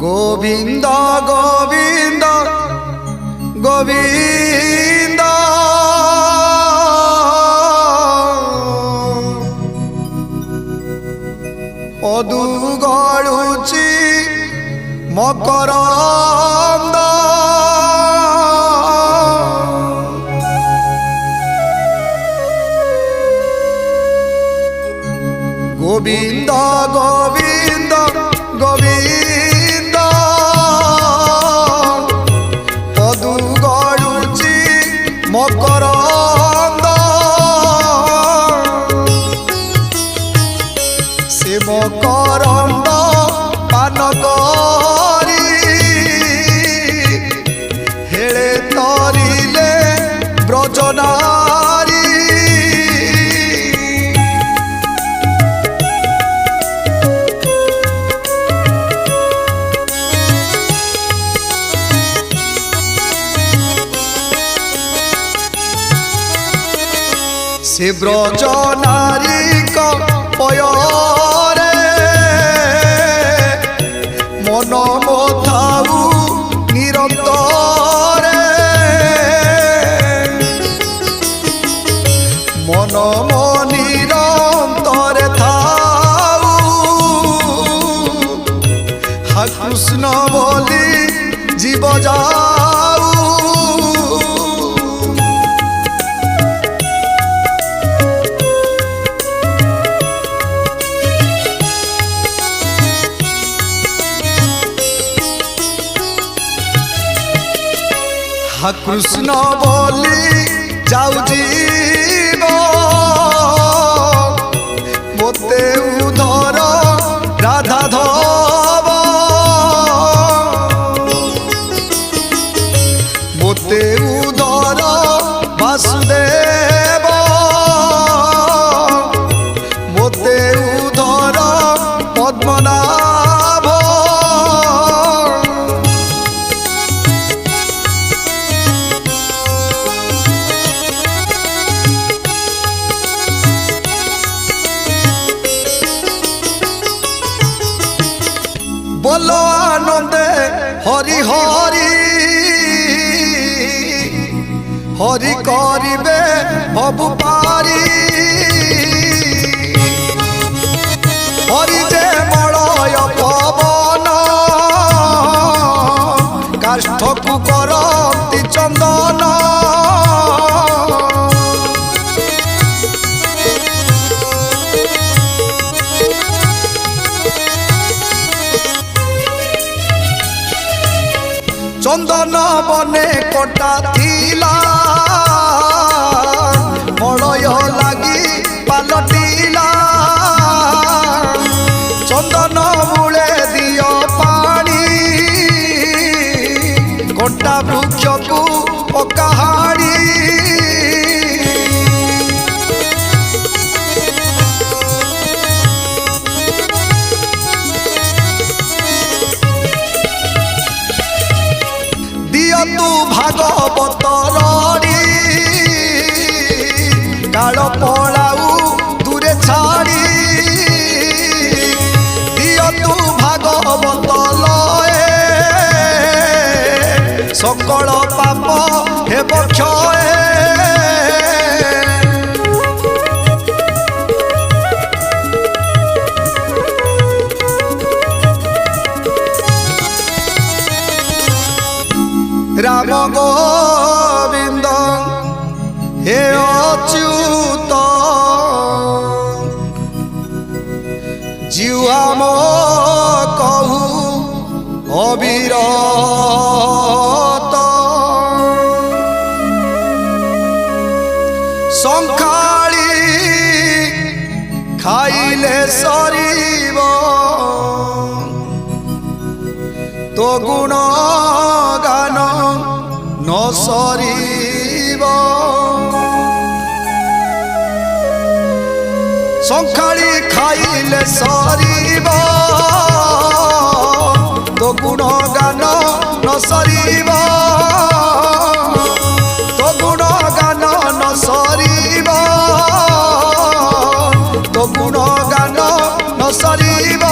गोविंद गोविंद गोविंद पदु गळुची मकरंद गोविंद गोविंद गोविंद पदु गळुची मकरंद से मकरंद पान करी हेले तरिले ब्रजनारी से ब्रज नारी पयरे मन मोथाऊ निरंतरे मन मो निरंतरे थाऊ हा कृष्ण बोली जीव जाऊ हा कृष्ण बोली जाऊ जीव मोते उधर राधा धव मोते उधर वासुदेव मोते उधर पद्मनाभ बोलो आनंदे हरि हरि हरि करिबे भव पारी हरि जे मलय पवन काष्ठकु करती चंदन चंदन बने कटा थिला मलय लगी पालटिला चंदन मूले दियो पानी कटा वृक्ष को पकाहाड़ी तू भागवत रड़ी काल पलाऊ दूरे छाड़ी दियो तू भागवत लए सकल पाप हेब क्षय राम गोविंद हे अच्युत जीवा मो कहू अविरत संखाली खाइले सरीब तो गुण गान न सरीब संखाली खाइले सरीब तो गुण गान न सरीब तो गुण गान न सरीब तो गुण गान न सरीब।